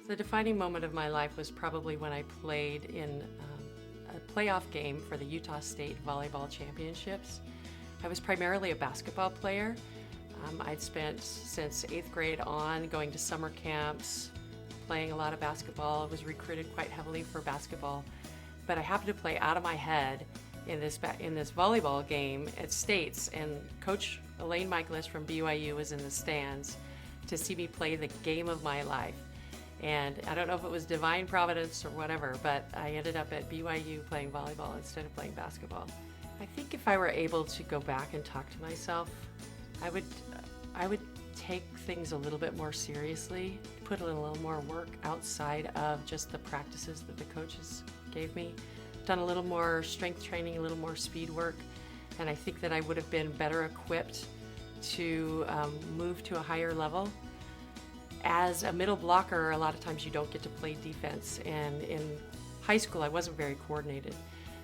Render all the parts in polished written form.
The defining moment of my life was probably when I played in a playoff game for the Utah State Volleyball Championships. I was primarily a basketball player. I'd spent since 8th grade on going to summer camps, playing a lot of basketball. I was recruited quite heavily for basketball, but I happened to play out of my head in this volleyball game at States, and Coach Elaine Michaelis from BYU was in the stands to see me play the game of my life. And I don't know if it was divine providence or whatever, but I ended up at BYU playing volleyball instead of playing basketball. I think if I were able to go back and talk to myself, I would take things a little bit more seriously, put a little more work outside of just the practices that the coaches gave me, done a little more strength training, a little more speed work, and I think that I would have been better equipped to move to a higher level. As a middle blocker, a lot of times you don't get to play defense, and in high school I wasn't very coordinated.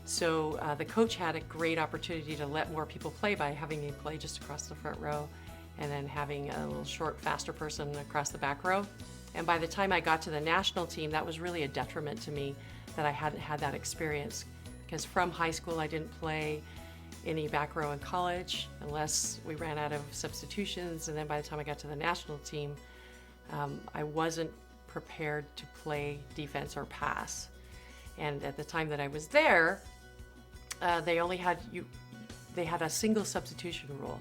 So the coach had a great opportunity to let more people play by having me play just across the front row and then having a little short, faster person across the back row. And by the time I got to the national team, that was really a detriment to me that I hadn't had that experience, because from high school I didn't play any back row in college unless we ran out of substitutions, and then by the time I got to the national team, I wasn't prepared to play defense or pass. And at the time that I was there, they had a single substitution rule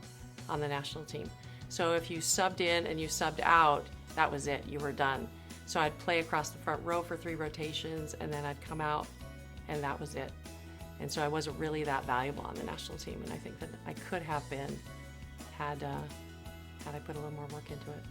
on the national team. So if you subbed in and you subbed out, that was it, you were done. So I'd play across the front row for 3 rotations, and then I'd come out, and that was it. And so I wasn't really that valuable on the national team, and I think that I could have been had I put a little more work into it.